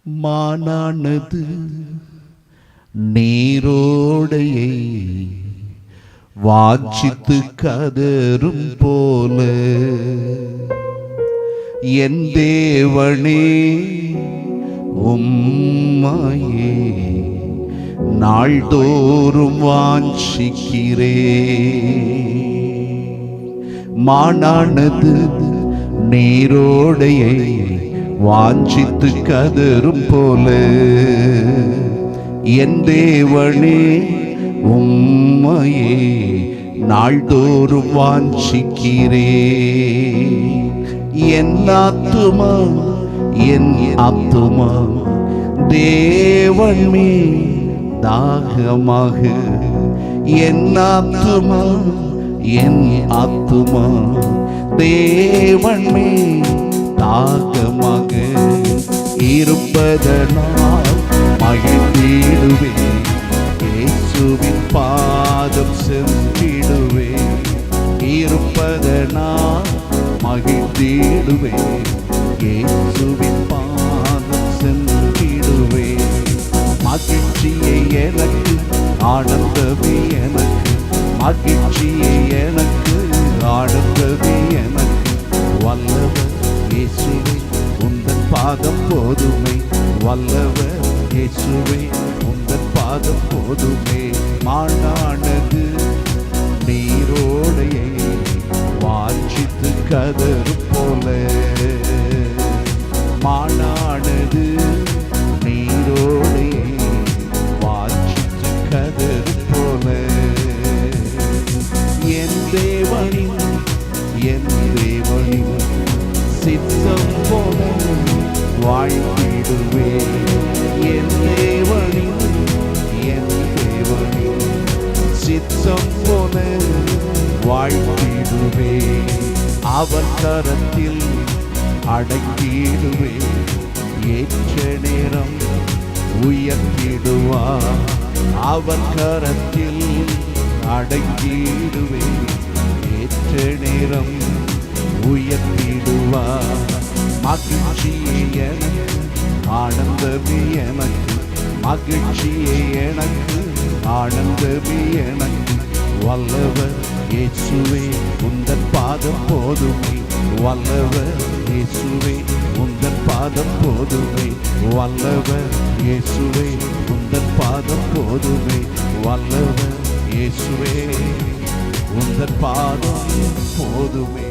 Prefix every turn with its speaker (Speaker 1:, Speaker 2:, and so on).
Speaker 1: மானானது நீரோடையை வாஞ்சித்து கதரும் போல என் தேவனே உம்மையே நாள்தோறும் வாஞ்சிக்கிறே. மானானது நீரோடையை வாஞ்சித்து கதரும் போல என் தேவனே உம்மையே நாள்தோறும் வாஞ்சிக்கிறே. என் ஆத்துமா தேவன் மேல் தாகமாக, என் ஆத்துமா தேவன் மேல் தாகமாக இருப்பதனால் மகிழ்ந்திடுவேன், இயேசுவின் பாதம் சென்றிடுவேன். இருப்பதனால் மகிழ்ந்திடுவேன், இயேசுவின் பாதம் சென்றிடுவேன். மகிழ்ச்சியை எனக்கு ஆனந்தமே எனக்கு, மகிழ்ச்சியை எனக்கு ஆனந்தமே எனக்கு. வல்லவர் இயேசுவே உந்தன் பாதம் போதுமே, வல்லவர் இயேசுவே உந்தன் பாதம் போதுமே. மானானது நீரோடையை வாஞ்சித்து கதரும் போல, மானானது நீரோடையை வாஞ்சித்து கதரும் போல என் தேவனின் சித்தம் போல வாழ்ந்திடுவேன். என் தேவனின் சித்தம் போல வாழ்ந்திடுவேன். அவர் கரத்தில் அடக்கிடுவேன், ஏற்ற நேரம் உயர்த்திடுவார். அவர் கரத்தில் அடங்கிடுவேன், ஏற்ற நேரம் உயர்த்திடுவார். மகிழ்ச்சியை எனக்கு ஆனந்தமே எனக்கு, மகிழ்ச்சியை எனக்கு ஆனந்தமே எனக்கு. வல்லவர் இயேசுவே உந்தன் பாதம் போதுமே, வல்லவர் இயேசுவே உந்தன் பாதம் போதுமே, வல்லவர் இயேசுவே உந்தன் பாதம் போதுமே, வல்லவர் இயேசுவே உந்தன் பாதம் போதுமே.